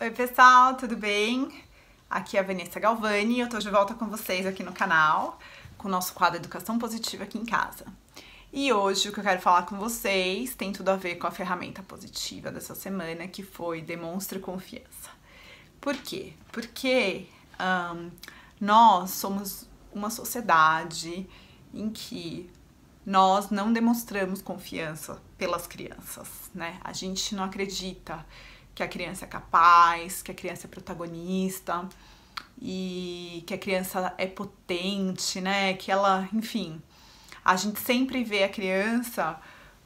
Oi pessoal, tudo bem? Aqui é a Vanessa Galvani e eu tô de volta com vocês aqui no canal, com o nosso quadro Educação Positiva aqui em casa. E hoje o que eu quero falar com vocês tem tudo a ver com a ferramenta positiva dessa semana, que foi Demonstre Confiança. Por quê? Porque nós somos uma sociedade em que nós não demonstramos confiança pelas crianças, né? A gente não acredita que a criança é capaz, que a criança é protagonista e que a criança é potente, né? Que ela, enfim, a gente sempre vê a criança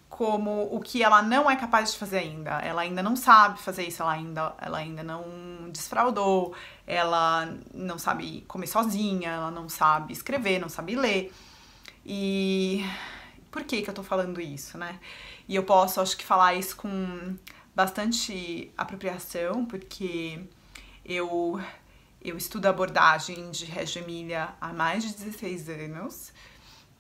como o que ela não é capaz de fazer ainda. Ela ainda não sabe fazer isso, ela ainda não desfraudou, ela não sabe comer sozinha, ela não sabe escrever, não sabe ler. E por que eu tô falando isso, né? E eu posso, acho que, falar isso com bastante apropriação, porque eu estudo abordagem de Reggio Emilia há mais de 16 anos,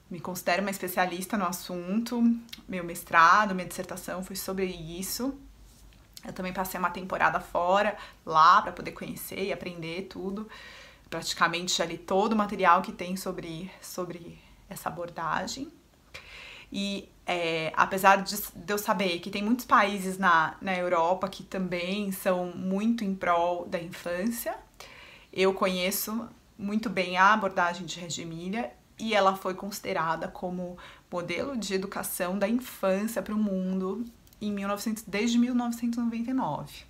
me considero uma especialista no assunto, meu mestrado, minha dissertação foi sobre isso. Eu também passei uma temporada fora, lá, para poder conhecer e aprender tudo. Praticamente já li todo o material que tem sobre essa abordagem. E apesar de eu saber que tem muitos países na Europa que também são muito em prol da infância, eu conheço muito bem a abordagem de Reggio Emilia e ela foi considerada como modelo de educação da infância para o mundo desde 1999.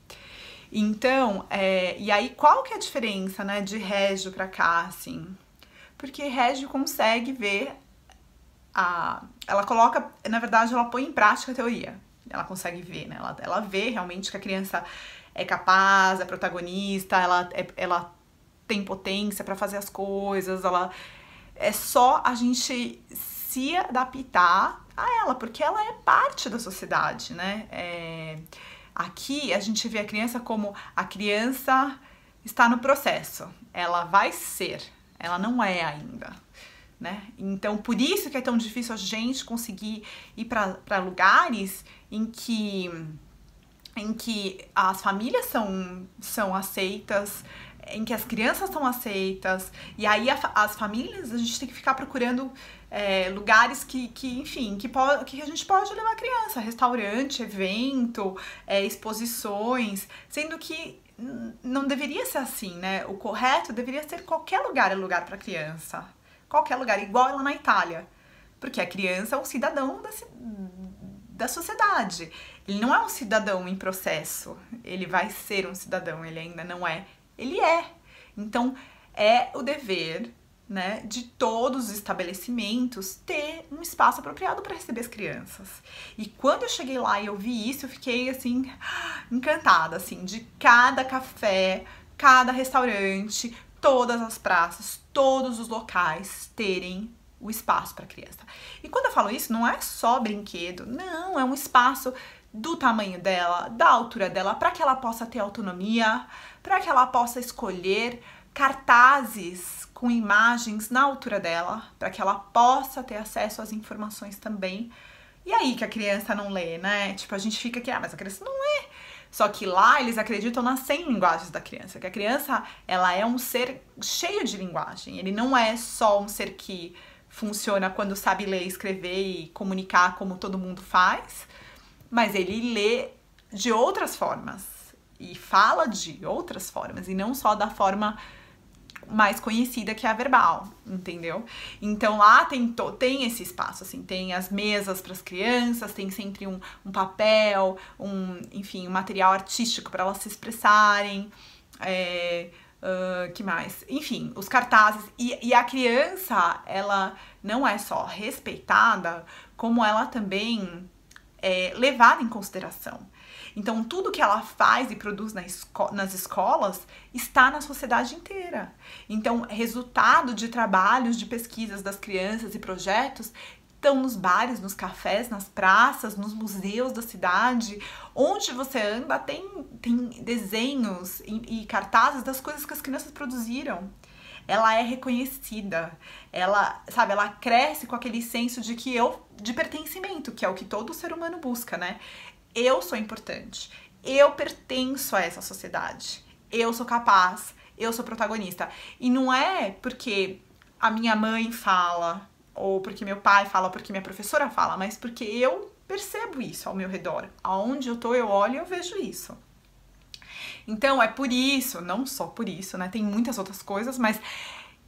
Então, e aí qual que é a diferença, né, de Reggio para cá, assim? Porque Reggio consegue ver ela coloca, na verdade, ela põe em prática a teoria. Ela consegue ver, né? Ela vê realmente que a criança é capaz, é protagonista, ela tem potência para fazer as coisas, é só a gente se adaptar a ela, porque ela é parte da sociedade, né? Aqui a gente vê a criança como a criança está no processo, ela vai ser, ela não é ainda. Né? Então, por isso que é tão difícil a gente conseguir ir para lugares em que as famílias são aceitas, em que as crianças são aceitas, e aí as famílias, a gente tem que ficar procurando lugares enfim, que a gente pode levar a criança, restaurante, evento, exposições, sendo que não deveria ser assim, né? O correto deveria ser qualquer lugar é lugar para criança. Qualquer lugar, igual ela na Itália, porque a criança é um cidadão da sociedade, ele não é um cidadão em processo, ele vai ser um cidadão, ele ainda não é, ele é. Então é o dever, né, de todos os estabelecimentos ter um espaço apropriado para receber as crianças. E quando eu cheguei lá e eu vi isso, eu fiquei assim encantada, assim, de cada café, cada restaurante, todas as praças, todos os locais terem o espaço para criança. E quando eu falo isso, não é só brinquedo, não, é um espaço do tamanho dela, da altura dela, para que ela possa ter autonomia, para que ela possa escolher cartazes com imagens na altura dela, para que ela possa ter acesso às informações também. E aí que a criança não lê, né? Tipo, a gente fica aqui, mas a criança não lê. Só que lá eles acreditam nas 100 linguagens da criança, que a criança, ela é um ser cheio de linguagem, ele não é só um ser que funciona quando sabe ler, escrever e comunicar como todo mundo faz, mas ele lê de outras formas e fala de outras formas e não só da forma mais conhecida, que é a verbal, entendeu? Então lá tem esse espaço, assim, tem as mesas para as crianças, tem sempre um papel, enfim, um material artístico para elas se expressarem, que mais? Enfim, os cartazes, e a criança, ela não é só respeitada, como ela também é levada em consideração. Então, tudo que ela faz e produz nas escolas está na sociedade inteira. Então, resultado de trabalhos, de pesquisas das crianças e projetos estão nos bares, nos cafés, nas praças, nos museus da cidade. Onde você anda tem desenhos e cartazes das coisas que as crianças produziram. Ela é reconhecida, ela cresce com aquele senso de pertencimento, que é o que todo ser humano busca, né? Eu sou importante, eu pertenço a essa sociedade, eu sou capaz, eu sou protagonista. E não é porque a minha mãe fala, ou porque meu pai fala, ou porque minha professora fala, mas porque eu percebo isso ao meu redor. Aonde eu tô, eu olho e eu vejo isso. Então é por isso, não só por isso, né? Tem muitas outras coisas, mas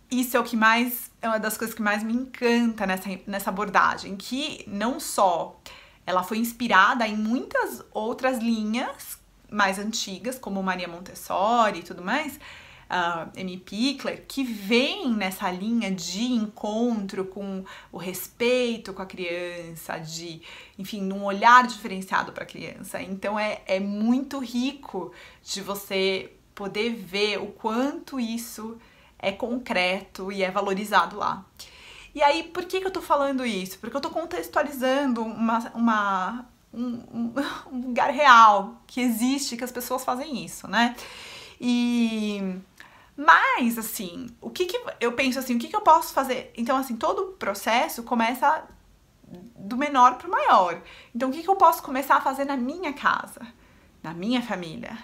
isso é uma das coisas que mais me encanta nessa abordagem, que não só ela foi inspirada em muitas outras linhas mais antigas, como Maria Montessori e tudo mais, Amy Pickler, que vem nessa linha de encontro com o respeito com a criança, enfim, num olhar diferenciado para a criança. Então é muito rico de você poder ver o quanto isso é concreto e é valorizado lá. E aí, por que eu tô falando isso? Porque eu tô contextualizando um lugar real que existe, que as pessoas fazem isso, né? Mas, assim, eu penso assim, o que eu posso fazer? Então, assim, todo o processo começa do menor pro maior. Então, o que eu posso começar a fazer na minha casa, na minha família,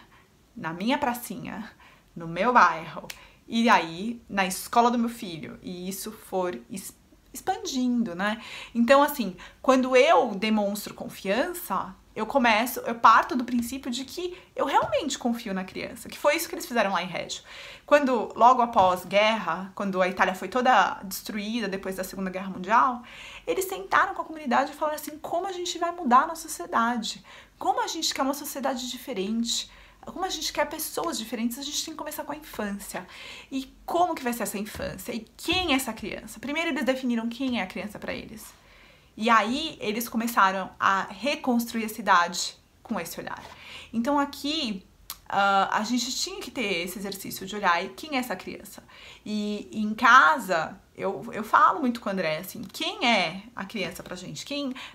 na minha pracinha, no meu bairro, e aí na escola do meu filho, e isso for expandindo, né? Então, assim, quando eu demonstro confiança, eu parto do princípio de que eu realmente confio na criança, que foi isso que eles fizeram lá em Reggio. Quando, logo após guerra, quando a Itália foi toda destruída depois da Segunda Guerra Mundial, eles sentaram com a comunidade e falaram assim, como a gente vai mudar a nossa sociedade? Como a gente quer uma sociedade diferente? Como a gente quer pessoas diferentes, a gente tem que começar com a infância. E como que vai ser essa infância? E quem é essa criança? Primeiro eles definiram quem é a criança para eles. E aí eles começaram a reconstruir a cidade com esse olhar. Então aqui a gente tinha que ter esse exercício de olhar e quem é essa criança. E em casa eu falo muito com o André assim, quem é a criança pra gente?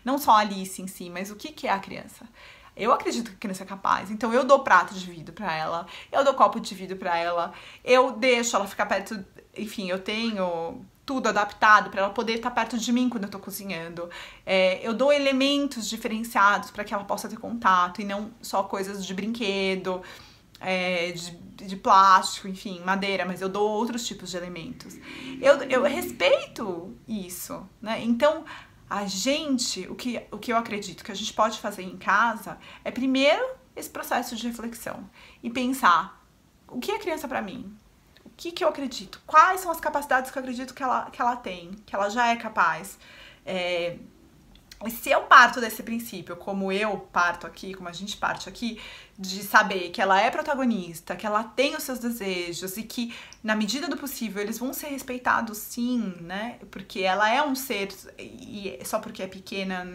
Não só a Alice em si, mas o que é a criança? Eu acredito que a criança é capaz, então eu dou prato de vidro pra ela, eu dou copo de vidro pra ela, eu deixo ela ficar perto, enfim, eu tenho tudo adaptado para ela poder estar perto de mim quando eu tô cozinhando. Eu dou elementos diferenciados para que ela possa ter contato e não só coisas de brinquedo, de plástico, enfim, madeira, mas eu dou outros tipos de elementos. Eu respeito isso, né? Então, o que eu acredito que a gente pode fazer em casa é primeiro esse processo de reflexão e pensar o que é criança para mim? O que eu acredito? Quais são as capacidades que eu acredito que ela tem, que ela já é capaz? E se eu parto desse princípio, como eu parto aqui, como a gente parte aqui, de saber que ela é protagonista, que ela tem os seus desejos e que, na medida do possível, eles vão ser respeitados sim, né? Porque ela é um ser, e só porque é pequena,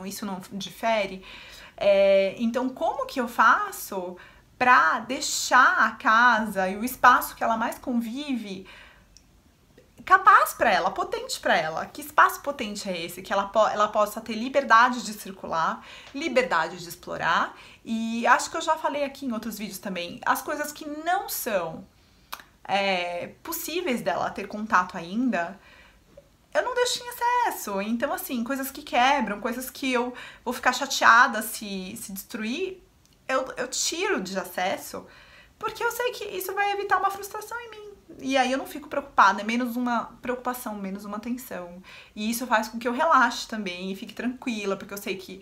isso não difere. Então, como que eu faço pra deixar a casa e o espaço que ela mais convive capaz para ela, potente para ela? Que espaço potente é esse? Que ela possa ter liberdade de circular, liberdade de explorar. E acho que eu já falei aqui em outros vídeos também, as coisas que não são possíveis dela ter contato ainda, eu não deixo em excesso. Então, assim, coisas que quebram, coisas que eu vou ficar chateada se destruir, eu tiro de acesso, porque eu sei que isso vai evitar uma frustração em mim. E aí eu não fico preocupada, é menos uma preocupação, menos uma tensão. E isso faz com que eu relaxe também e fique tranquila, porque eu sei que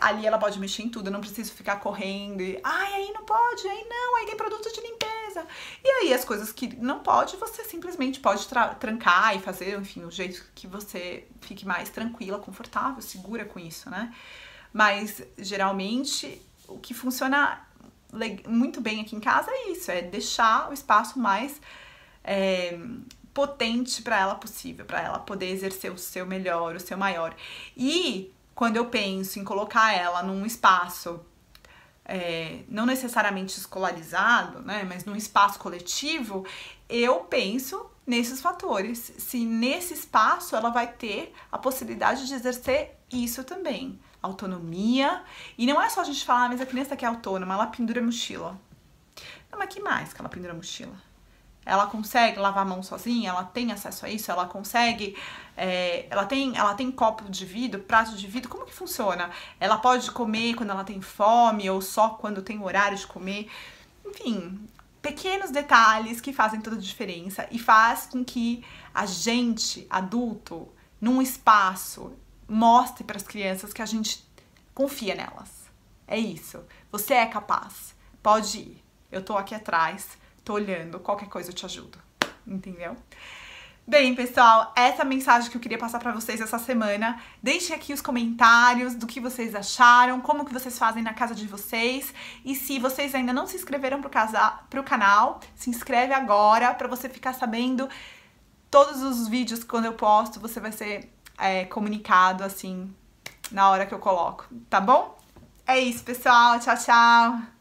ali ela pode mexer em tudo, eu não preciso ficar correndo e aí não pode, aí não, aí tem produto de limpeza. E aí as coisas que não pode, você simplesmente pode trancar e fazer, enfim, o jeito que você fique mais tranquila, confortável, segura com isso, né? Mas geralmente o que funciona muito bem aqui em casa é isso, é deixar o espaço mais potente para ela possível, para ela poder exercer o seu melhor, o seu maior. E quando eu penso em colocar ela num espaço não necessariamente escolarizado, né, mas num espaço coletivo, eu penso nesses fatores. Se nesse espaço ela vai ter a possibilidade de exercer isso também. Autonomia. E não é só a gente falar, mas a criança que é autônoma, ela pendura a mochila. Não, mas que mais que ela pendura a mochila? ela consegue lavar a mão sozinha, ela tem acesso a isso, ela consegue, ela tem copo de vidro, prato de vidro, como que funciona? Ela pode comer quando ela tem fome ou só quando tem horário de comer? Enfim, pequenos detalhes que fazem toda a diferença e faz com que a gente, adulto, num espaço, mostre para as crianças que a gente confia nelas. É isso. Você é capaz. Pode ir. Eu tô aqui atrás, tô olhando. Qualquer coisa eu te ajudo. Entendeu? Bem, pessoal, essa é a mensagem que eu queria passar pra vocês essa semana. Deixem aqui os comentários do que vocês acharam, como que vocês fazem na casa de vocês. E se vocês ainda não se inscreveram pro canal, se inscreve agora pra você ficar sabendo todos os vídeos que quando eu posto, você vai ser comunicado assim na hora que eu coloco, tá bom? É isso, pessoal. Tchau, tchau!